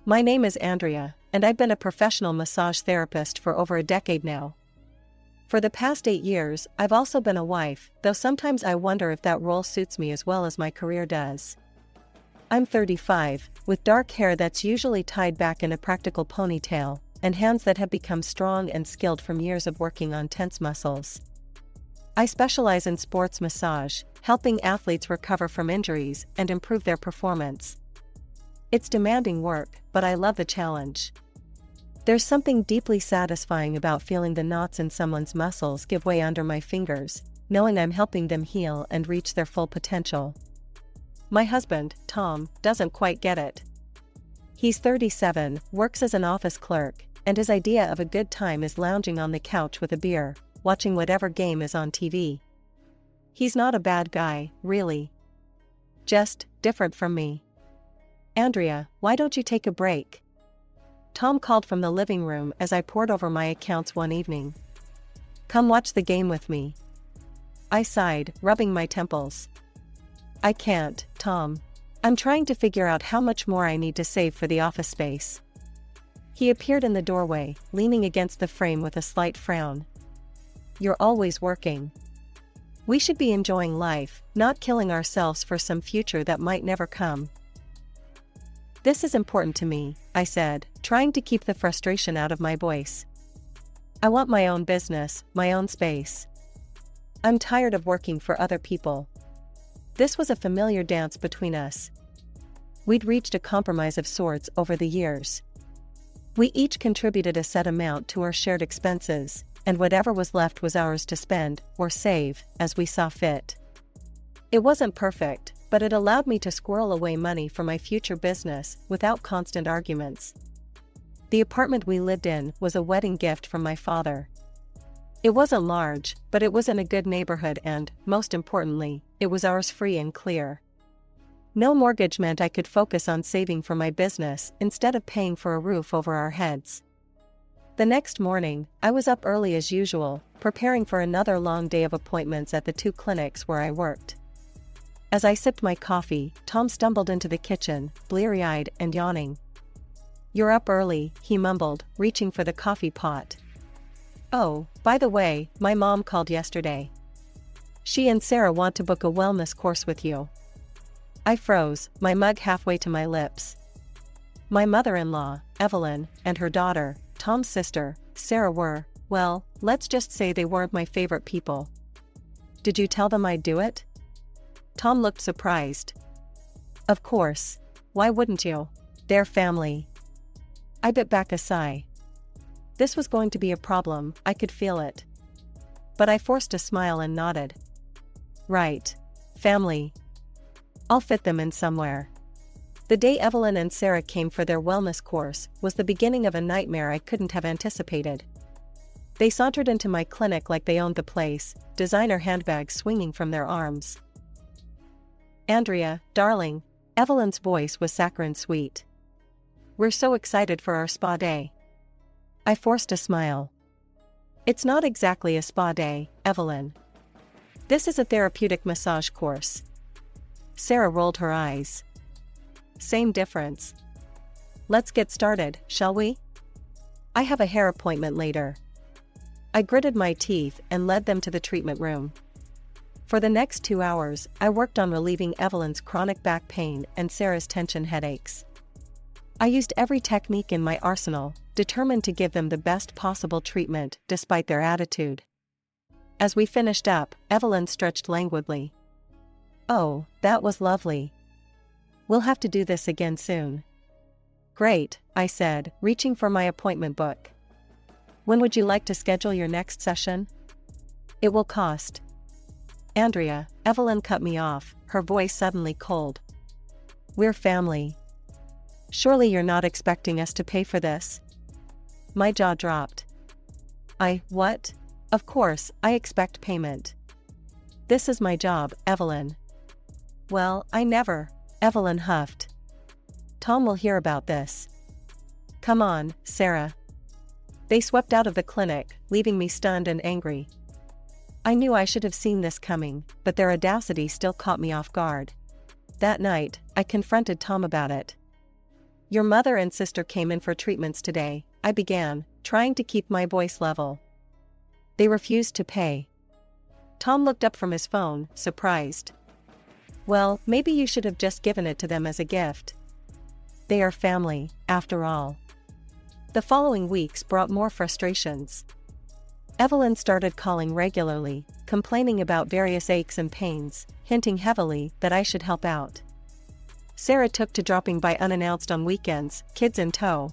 My name is Andrea, and I've been a professional massage therapist for over a decade now. For the past 8 years, I've also been a wife, though sometimes I wonder if that role suits me as well as my career does. I'm 35, with dark hair that's usually tied back in a practical ponytail, and hands that have become strong and skilled from years of working on tense muscles. I specialize in sports massage, helping athletes recover from injuries and improve their performance. It's demanding work, but I love the challenge. There's something deeply satisfying about feeling the knots in someone's muscles give way under my fingers, knowing I'm helping them heal and reach their full potential. My husband, Tom, doesn't quite get it. He's 37, works as an office clerk, and his idea of a good time is lounging on the couch with a beer, watching whatever game is on TV. He's not a bad guy, really. Just different from me. Andrea, why don't you take a break? Tom called from the living room as I pored over my accounts one evening. Come watch the game with me. I sighed, rubbing my temples. I can't, Tom. I'm trying to figure out how much more I need to save for the office space. He appeared in the doorway, leaning against the frame with a slight frown. You're always working. We should be enjoying life, not killing ourselves for some future that might never come. This is important to me, I said, trying to keep the frustration out of my voice. I want my own business, my own space. I'm tired of working for other people. This was a familiar dance between us. We'd reached a compromise of sorts over the years. We each contributed a set amount to our shared expenses, and whatever was left was ours to spend, or save, as we saw fit. It wasn't perfect, but it allowed me to squirrel away money for my future business without constant arguments. The apartment we lived in was a wedding gift from my father. It wasn't large, but it was in a good neighborhood and, most importantly, it was ours free and clear. No mortgage meant I could focus on saving for my business instead of paying for a roof over our heads. The next morning, I was up early as usual, preparing for another long day of appointments at the 2 clinics where I worked. As I sipped my coffee, Tom stumbled into the kitchen, bleary-eyed and yawning. You're up early, he mumbled, reaching for the coffee pot. Oh, by the way, my mom called yesterday. She and Sarah want to book a wellness course with you. I froze, my mug halfway to my lips. My mother-in-law, Evelyn, and her daughter, Tom's sister, Sarah were, well, let's just say they weren't my favorite people. Did you tell them I'd do it? Tom looked surprised. Of course. Why wouldn't you? They're family. I bit back a sigh. This was going to be a problem, I could feel it. But I forced a smile and nodded. Right. Family. I'll fit them in somewhere. The day Evelyn and Sarah came for their wellness course was the beginning of a nightmare I couldn't have anticipated. They sauntered into my clinic like they owned the place, designer handbags swinging from their arms. Andrea, darling, Evelyn's voice was saccharine sweet. We're so excited for our spa day. I forced a smile. It's not exactly a spa day, Evelyn. This is a therapeutic massage course. Sarah rolled her eyes. Same difference. Let's get started, shall we? I have a hair appointment later. I gritted my teeth and led them to the treatment room. For the next 2 hours, I worked on relieving Evelyn's chronic back pain and Sarah's tension headaches. I used every technique in my arsenal, determined to give them the best possible treatment despite their attitude. As we finished up, Evelyn stretched languidly. Oh, that was lovely. We'll have to do this again soon. Great, I said, reaching for my appointment book. When would you like to schedule your next session? It will cost. Andrea, Evelyn cut me off, her voice suddenly cold. We're family. Surely you're not expecting us to pay for this? My jaw dropped. What? Of course, I expect payment. This is my job, Evelyn. Well, I never, Evelyn huffed. Tom will hear about this. Come on, Sarah. They swept out of the clinic, leaving me stunned and angry. I knew I should have seen this coming, but their audacity still caught me off guard. That night, I confronted Tom about it. Your mother and sister came in for treatments today, I began, trying to keep my voice level. They refused to pay. Tom looked up from his phone, surprised. Well, maybe you should have just given it to them as a gift. They are family, after all. The following weeks brought more frustrations. Evelyn started calling regularly, complaining about various aches and pains, hinting heavily that I should help out. Sarah took to dropping by unannounced on weekends, kids in tow.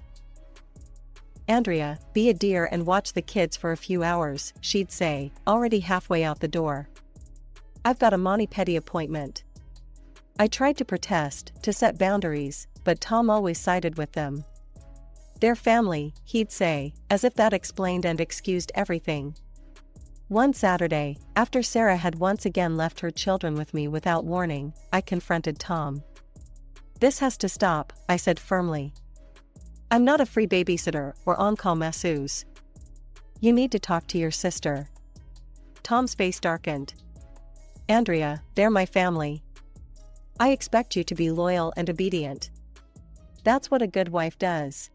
Andrea, be a dear and watch the kids for a few hours, she'd say, already halfway out the door. I've got a mani-pedi appointment. I tried to protest, to set boundaries, but Tom always sided with them. Their family, he'd say, as if that explained and excused everything. One Saturday, after Sarah had once again left her children with me without warning, I confronted Tom. This has to stop, I said firmly. I'm not a free babysitter or on-call masseuse. You need to talk to your sister. Tom's face darkened. Andrea, they're my family. I expect you to be loyal and obedient. That's what a good wife does.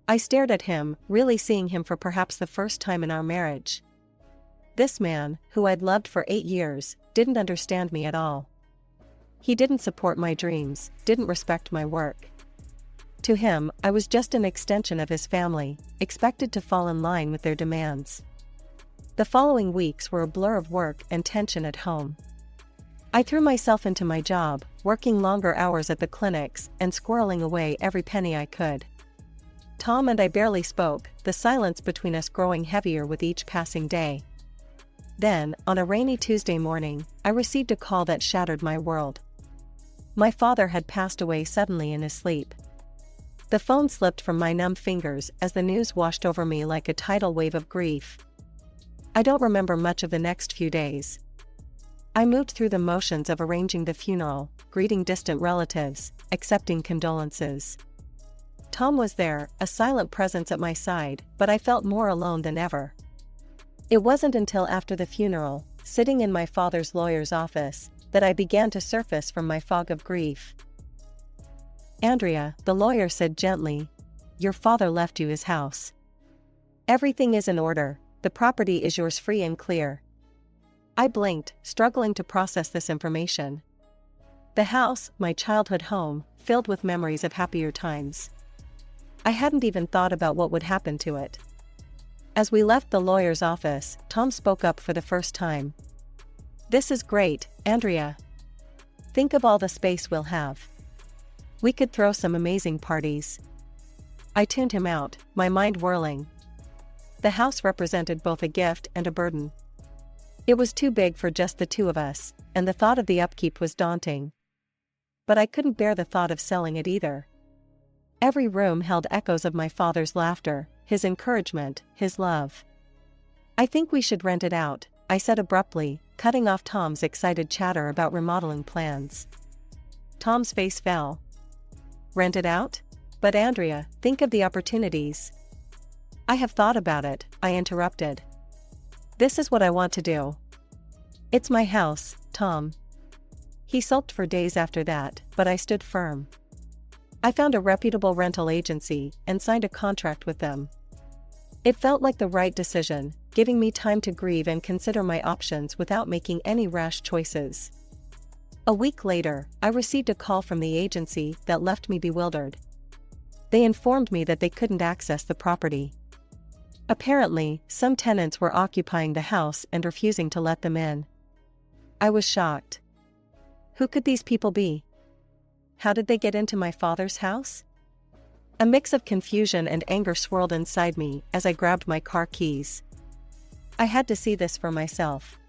I stared at him, really seeing him for perhaps the first time in our marriage. This man, who I'd loved for 8 years, didn't understand me at all. He didn't support my dreams, didn't respect my work. To him, I was just an extension of his family, expected to fall in line with their demands. The following weeks were a blur of work and tension at home. I threw myself into my job, working longer hours at the clinics and squirreling away every penny I could. Tom and I barely spoke, the silence between us growing heavier with each passing day. Then, on a rainy Tuesday morning, I received a call that shattered my world. My father had passed away suddenly in his sleep. The phone slipped from my numb fingers as the news washed over me like a tidal wave of grief. I don't remember much of the next few days. I moved through the motions of arranging the funeral, greeting distant relatives, accepting condolences. Tom was there, a silent presence at my side, but I felt more alone than ever. It wasn't until after the funeral, sitting in my father's lawyer's office, that I began to surface from my fog of grief. Andrea, the lawyer said gently, your father left you his house. Everything is in order, the property is yours free and clear. I blinked, struggling to process this information. The house, my childhood home, filled with memories of happier times. I hadn't even thought about what would happen to it. As we left the lawyer's office, Tom spoke up for the first time. This is great, Andrea. Think of all the space we'll have. We could throw some amazing parties. I tuned him out, my mind whirling. The house represented both a gift and a burden. It was too big for just the two of us, and the thought of the upkeep was daunting. But I couldn't bear the thought of selling it either. Every room held echoes of my father's laughter, his encouragement, his love. I think we should rent it out, I said abruptly, cutting off Tom's excited chatter about remodeling plans. Tom's face fell. Rent it out? But Andrea, think of the opportunities. I have thought about it, I interrupted. This is what I want to do. It's my house, Tom. He sulked for days after that, but I stood firm. I found a reputable rental agency and signed a contract with them. It felt like the right decision, giving me time to grieve and consider my options without making any rash choices. A week later, I received a call from the agency that left me bewildered. They informed me that they couldn't access the property. Apparently, some tenants were occupying the house and refusing to let them in. I was shocked. Who could these people be? How did they get into my father's house? A mix of confusion and anger swirled inside me as I grabbed my car keys. I had to see this for myself.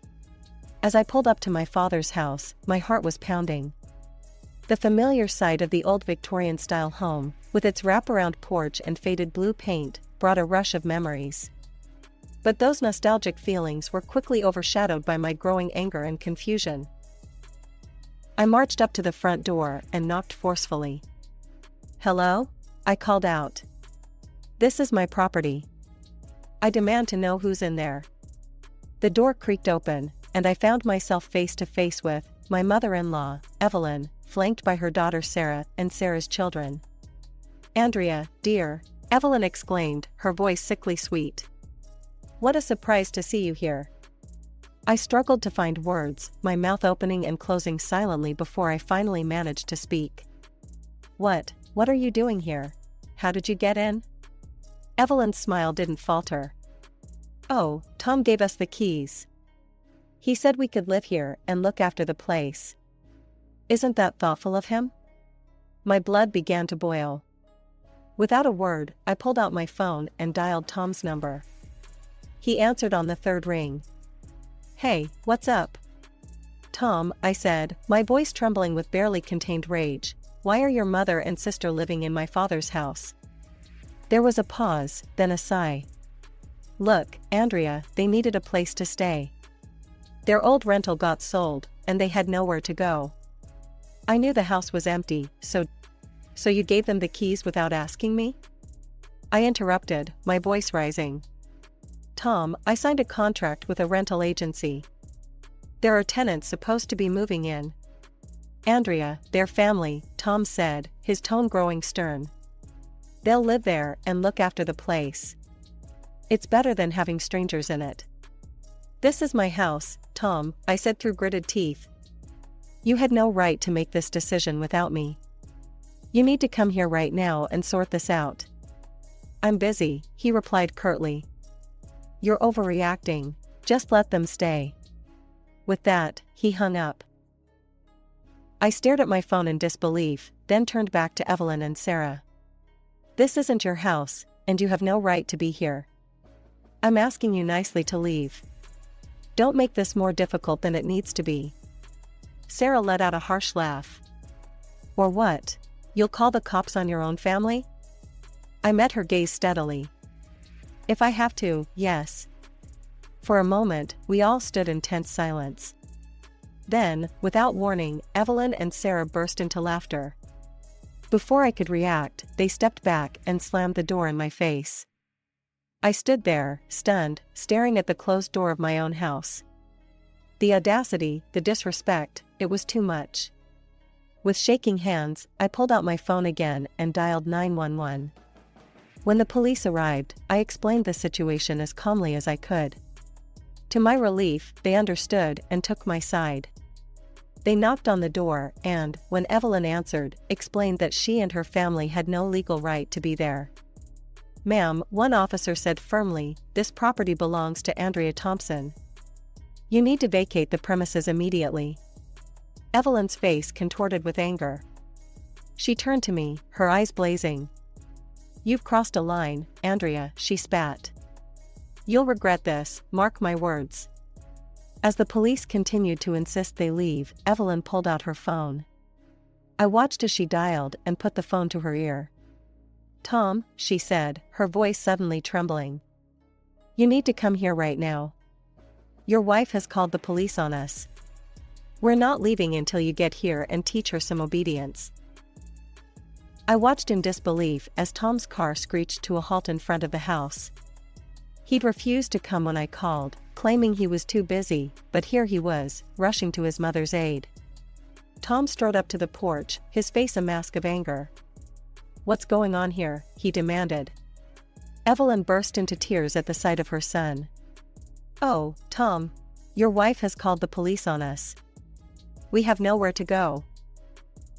As I pulled up to my father's house, my heart was pounding. The familiar sight of the old Victorian-style home, with its wraparound porch and faded blue paint, brought a rush of memories. But those nostalgic feelings were quickly overshadowed by my growing anger and confusion. I marched up to the front door and knocked forcefully. Hello? I called out. This is my property. I demand to know who's in there. The door creaked open, and I found myself face to face with my mother-in-law, Evelyn, flanked by her daughter Sarah and Sarah's children. Andrea, dear, Evelyn exclaimed, her voice sickly sweet. What a surprise to see you here. I struggled to find words, my mouth opening and closing silently before I finally managed to speak. What are you doing here? How did you get in? Evelyn's smile didn't falter. Oh, Tom gave us the keys. He said we could live here and look after the place. Isn't that thoughtful of him? My blood began to boil. Without a word, I pulled out my phone and dialed Tom's number. He answered on the third ring. Hey, what's up? Tom, I said, my voice trembling with barely contained rage, why are your mother and sister living in my father's house? There was a pause, then a sigh. Look, Andrea, they needed a place to stay. Their old rental got sold, and they had nowhere to go. I knew the house was empty, so you gave them the keys without asking me? I interrupted, my voice rising. Tom, I signed a contract with a rental agency. There are tenants supposed to be moving in. Andrea, their family, Tom said, his tone growing stern. They'll live there and look after the place. It's better than having strangers in it. This is my house, Tom, I said through gritted teeth. You had no right to make this decision without me. You need to come here right now and sort this out. I'm busy, he replied curtly. You're overreacting, just let them stay. With that, he hung up. I stared at my phone in disbelief, then turned back to Evelyn and Sarah. This isn't your house, and you have no right to be here. I'm asking you nicely to leave. Don't make this more difficult than it needs to be. Sarah let out a harsh laugh. Or what? You'll call the cops on your own family? I met her gaze steadily. If I have to, yes. For a moment, we all stood in tense silence. Then, without warning, Evelyn and Sarah burst into laughter. Before I could react, they stepped back and slammed the door in my face. I stood there, stunned, staring at the closed door of my own house. The audacity, the disrespect, it was too much. With shaking hands, I pulled out my phone again and dialed 911. When the police arrived, I explained the situation as calmly as I could. To my relief, they understood and took my side. They knocked on the door and, when Evelyn answered, explained that she and her family had no legal right to be there. Ma'am, one officer said firmly, this property belongs to Andrea Thompson. You need to vacate the premises immediately. Evelyn's face contorted with anger. She turned to me, her eyes blazing. You've crossed a line, Andrea, she spat. You'll regret this, mark my words. As the police continued to insist they leave, Evelyn pulled out her phone. I watched as she dialed and put the phone to her ear. Tom, she said, her voice suddenly trembling. You need to come here right now. Your wife has called the police on us. We're not leaving until you get here and teach her some obedience. I watched in disbelief as Tom's car screeched to a halt in front of the house. He'd refused to come when I called, claiming he was too busy, but here he was, rushing to his mother's aid. Tom strode up to the porch, his face a mask of anger. What's going on here? He demanded. Evelyn burst into tears at the sight of her son. Oh, Tom. Your wife has called the police on us. We have nowhere to go.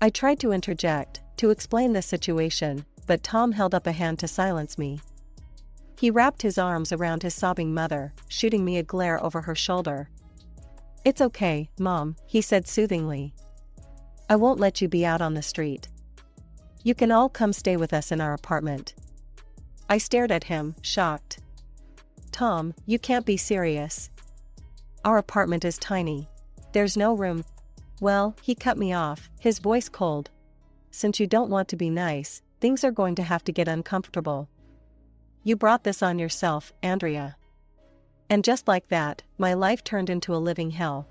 I tried to interject, to explain the situation, but Tom held up a hand to silence me. He wrapped his arms around his sobbing mother, shooting me a glare over her shoulder. It's okay, Mom, he said soothingly. I won't let you be out on the street. You can all come stay with us in our apartment. I stared at him, shocked. Tom, you can't be serious. Our apartment is tiny. There's no room. Well, he cut me off, his voice cold. Since you don't want to be nice, things are going to have to get uncomfortable. You brought this on yourself, Andrea. And just like that, my life turned into a living hell.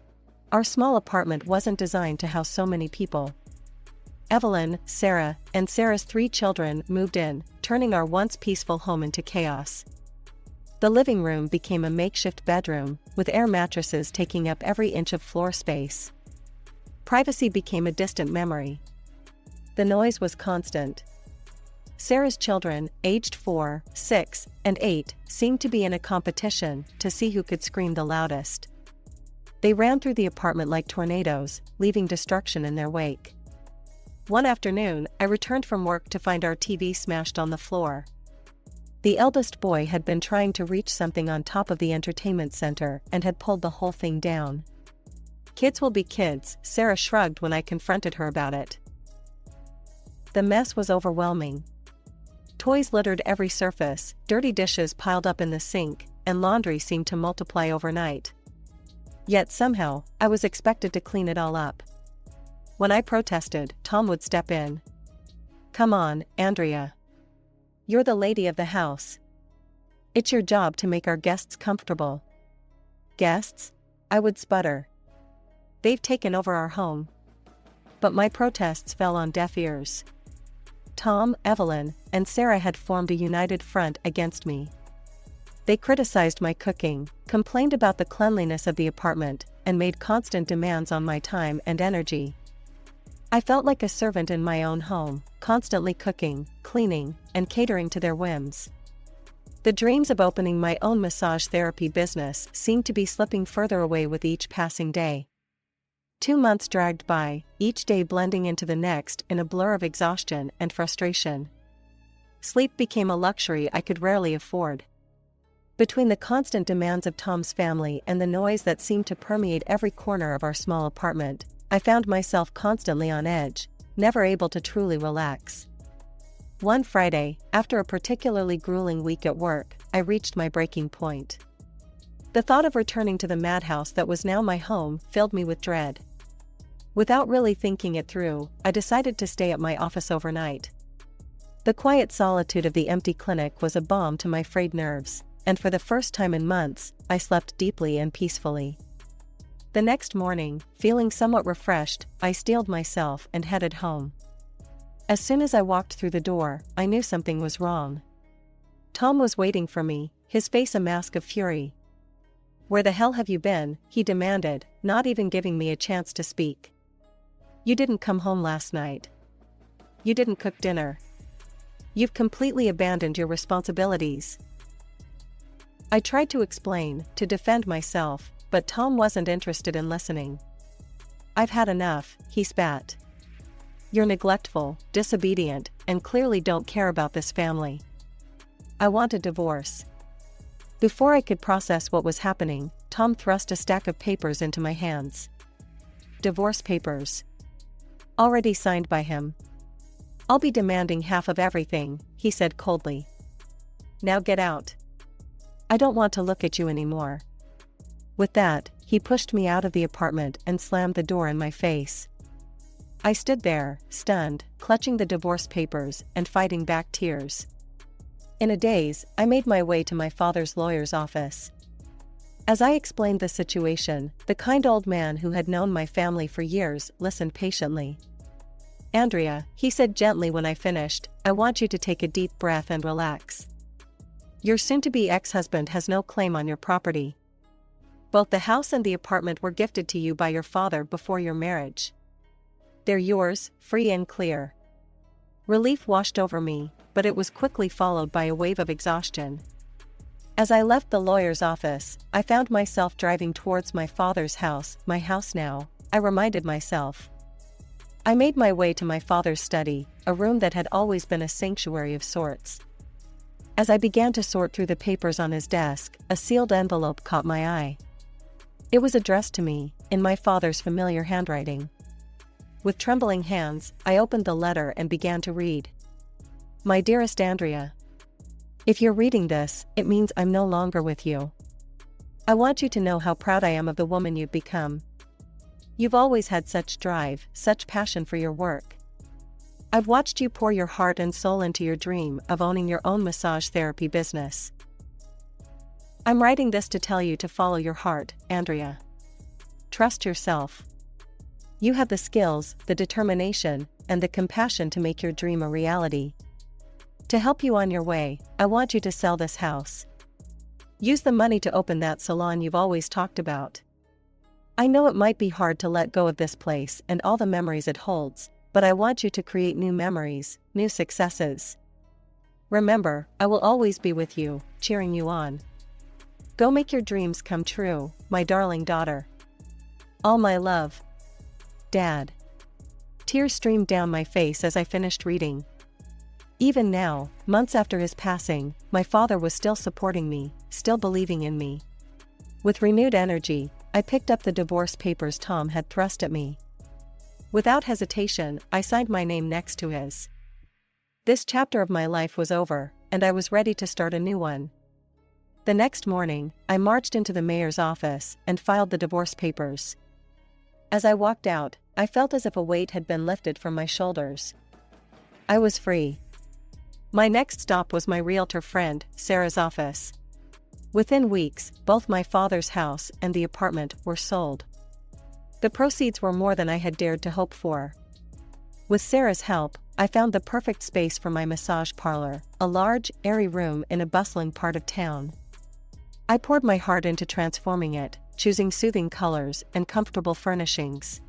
Our small apartment wasn't designed to house so many people. Evelyn, Sarah, and Sarah's 3 children moved in, turning our once peaceful home into chaos. The living room became a makeshift bedroom, with air mattresses taking up every inch of floor space. Privacy became a distant memory. The noise was constant. Sarah's children, aged 4, 6, and 8, seemed to be in a competition to see who could scream the loudest. They ran through the apartment like tornadoes, leaving destruction in their wake. One afternoon, I returned from work to find our TV smashed on the floor. The eldest boy had been trying to reach something on top of the entertainment center and had pulled the whole thing down. Kids will be kids, Sarah shrugged when I confronted her about it. The mess was overwhelming. Toys littered every surface, dirty dishes piled up in the sink, and laundry seemed to multiply overnight. Yet somehow, I was expected to clean it all up. When I protested, Tom would step in. "Come on, Andrea. You're the lady of the house. It's your job to make our guests comfortable." "Guests?" I would sputter. "They've taken over our home." But my protests fell on deaf ears. Tom, Evelyn, and Sarah had formed a united front against me. They criticized my cooking, complained about the cleanliness of the apartment, and made constant demands on my time and energy. I felt like a servant in my own home, constantly cooking, cleaning, and catering to their whims. The dreams of opening my own massage therapy business seemed to be slipping further away with each passing day. 2 months dragged by, each day blending into the next in a blur of exhaustion and frustration. Sleep became a luxury I could rarely afford. Between the constant demands of Tom's family and the noise that seemed to permeate every corner of our small apartment, I found myself constantly on edge, never able to truly relax. One Friday, after a particularly grueling week at work, I reached my breaking point. The thought of returning to the madhouse that was now my home filled me with dread. Without really thinking it through, I decided to stay at my office overnight. The quiet solitude of the empty clinic was a balm to my frayed nerves, and for the first time in months, I slept deeply and peacefully. The next morning, feeling somewhat refreshed, I steeled myself and headed home. As soon as I walked through the door, I knew something was wrong. Tom was waiting for me, his face a mask of fury. "Where the hell have you been?" he demanded, not even giving me a chance to speak. "You didn't come home last night. You didn't cook dinner. You've completely abandoned your responsibilities." I tried to explain, to defend myself, but Tom wasn't interested in listening. "I've had enough," he spat. "You're neglectful, disobedient, and clearly don't care about this family. I want a divorce." Before I could process what was happening, Tom thrust a stack of papers into my hands. Divorce papers. Already signed by him. "I'll be demanding half of everything," he said coldly. "Now get out. I don't want to look at you anymore." With that, he pushed me out of the apartment and slammed the door in my face. I stood there, stunned, clutching the divorce papers and fighting back tears. In a daze, I made my way to my father's lawyer's office. As I explained the situation, the kind old man who had known my family for years listened patiently. "Andrea," he said gently when I finished, "I want you to take a deep breath and relax. Your soon-to-be ex-husband has no claim on your property. Both the house and the apartment were gifted to you by your father before your marriage. They're yours, free and clear." Relief washed over me, but it was quickly followed by a wave of exhaustion. As I left the lawyer's office, I found myself driving towards my father's house, my house now, I reminded myself. I made my way to my father's study, a room that had always been a sanctuary of sorts. As I began to sort through the papers on his desk, a sealed envelope caught my eye. It was addressed to me, in my father's familiar handwriting. With trembling hands, I opened the letter and began to read. "My dearest Andrea. If you're reading this, it means I'm no longer with you. I want you to know how proud I am of the woman you've become. You've always had such drive, such passion for your work. I've watched you pour your heart and soul into your dream of owning your own massage therapy business. I'm writing this to tell you to follow your heart, Andrea. Trust yourself. You have the skills, the determination, and the compassion to make your dream a reality. To help you on your way, I want you to sell this house. Use the money to open that salon you've always talked about. I know it might be hard to let go of this place and all the memories it holds, but I want you to create new memories, new successes. Remember, I will always be with you, cheering you on. Go make your dreams come true, my darling daughter. All my love. Dad. Tears streamed down my face as I finished reading. Even now, months after his passing, my father was still supporting me, still believing in me. With renewed energy, I picked up the divorce papers Tom had thrust at me. Without hesitation, I signed my name next to his. This chapter of my life was over, and I was ready to start a new one. The next morning, I marched into the mayor's office and filed the divorce papers. As I walked out, I felt as if a weight had been lifted from my shoulders. I was free. My next stop was my realtor friend, Sarah's office. Within weeks, both my father's house and the apartment were sold. The proceeds were more than I had dared to hope for. With Sarah's help, I found the perfect space for my massage parlor, a large, airy room in a bustling part of town. I poured my heart into transforming it, choosing soothing colors and comfortable furnishings.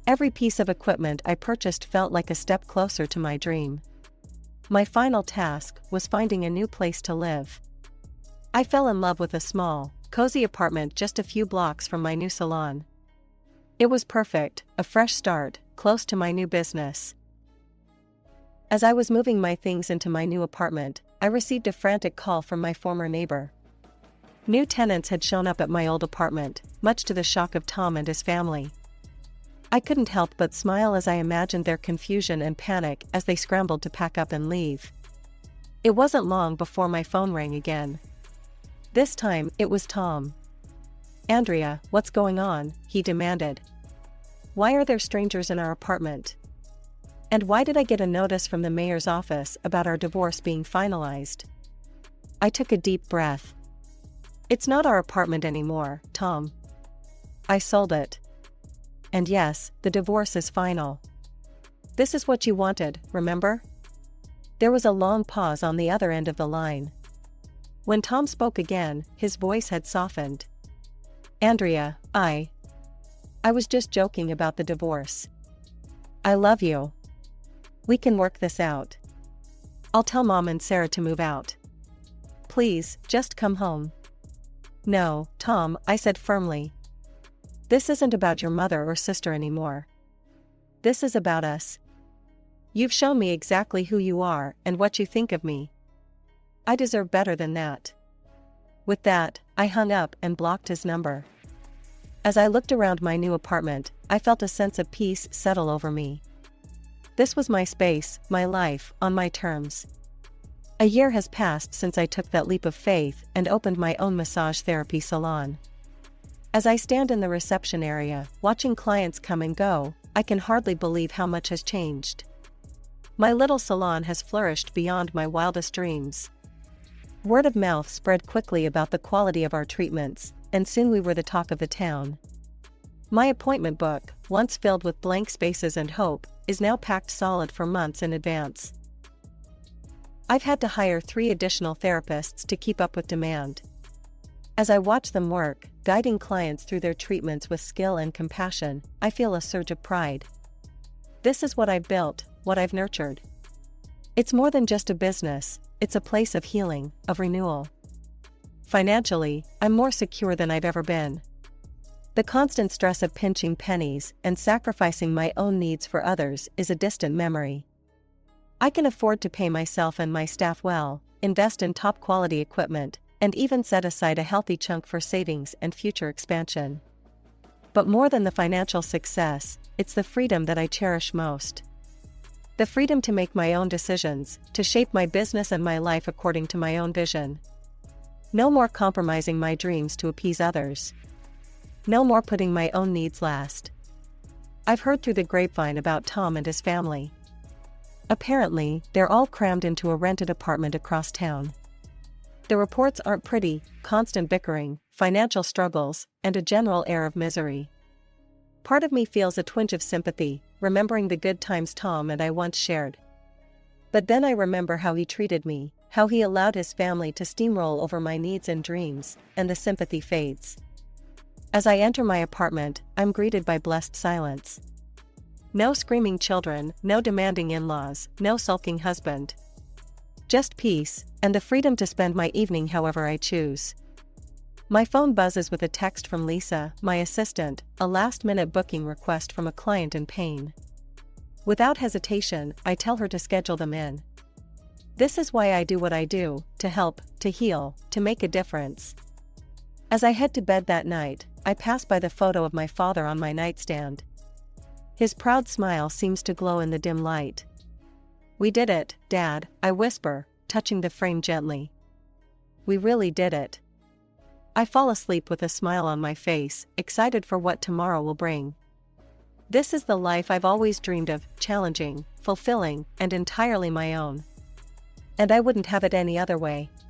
Every piece of equipment I purchased felt like a step closer to my dream. My final task was finding a new place to live. I fell in love with a small, cozy apartment just a few blocks from my new salon. It was perfect, a fresh start, close to my new business. As I was moving my things into my new apartment, I received a frantic call from my former neighbor. New tenants had shown up at my old apartment, much to the shock of Tom and his family. I couldn't help but smile as I imagined their confusion and panic as they scrambled to pack up and leave. It wasn't long before my phone rang again. This time, it was Tom. "Andrea, what's going on?" he demanded. "Why are there strangers in our apartment? And why did I get a notice from the mayor's office about our divorce being finalized?" I took a deep breath. "It's not our apartment anymore, Tom. I sold it. And yes, the divorce is final. This is what you wanted, remember?" There was a long pause on the other end of the line. When Tom spoke again, his voice had softened. "Andrea, I was just joking about the divorce. I love you. We can work this out. I'll tell Mom and Sarah to move out. Please, just come home." "No, Tom," I said firmly. "This isn't about your mother or sister anymore. This is about us. You've shown me exactly who you are and what you think of me. I deserve better than that." With that, I hung up and blocked his number. As I looked around my new apartment, I felt a sense of peace settle over me. This was my space, my life, on my terms. A year has passed since I took that leap of faith and opened my own massage therapy salon. As I stand in the reception area, watching clients come and go, I can hardly believe how much has changed. My little salon has flourished beyond my wildest dreams. Word of mouth spread quickly about the quality of our treatments, and soon we were the talk of the town. My appointment book, once filled with blank spaces and hope, is now packed solid for months in advance. I've had to hire 3 additional therapists to keep up with demand. As I watch them work, guiding clients through their treatments with skill and compassion, I feel a surge of pride. This is what I've built, what I've nurtured. It's more than just a business, it's a place of healing, of renewal. Financially, I'm more secure than I've ever been. The constant stress of pinching pennies and sacrificing my own needs for others is a distant memory. I can afford to pay myself and my staff well, invest in top-quality equipment, and even set aside a healthy chunk for savings and future expansion. But more than the financial success, it's the freedom that I cherish most. The freedom to make my own decisions, to shape my business and my life according to my own vision. No more compromising my dreams to appease others. No more putting my own needs last. I've heard through the grapevine about Tom and his family. Apparently, they're all crammed into a rented apartment across town. The reports aren't pretty: constant bickering, financial struggles, and a general air of misery. Part of me feels a twinge of sympathy, remembering the good times Tom and I once shared. But then I remember how he treated me, how he allowed his family to steamroll over my needs and dreams, and the sympathy fades. As I enter my apartment, I'm greeted by blessed silence. No screaming children, no demanding in-laws, no sulking husband. Just peace, and the freedom to spend my evening however I choose. My phone buzzes with a text from Lisa, my assistant, a last-minute booking request from a client in pain. Without hesitation, I tell her to schedule them in. This is why I do what I do, to help, to heal, to make a difference. As I head to bed that night, I pass by the photo of my father on my nightstand. His proud smile seems to glow in the dim light. "We did it, Dad," I whisper, touching the frame gently. "We really did it." I fall asleep with a smile on my face, excited for what tomorrow will bring. This is the life I've always dreamed of, challenging, fulfilling, and entirely my own. And I wouldn't have it any other way.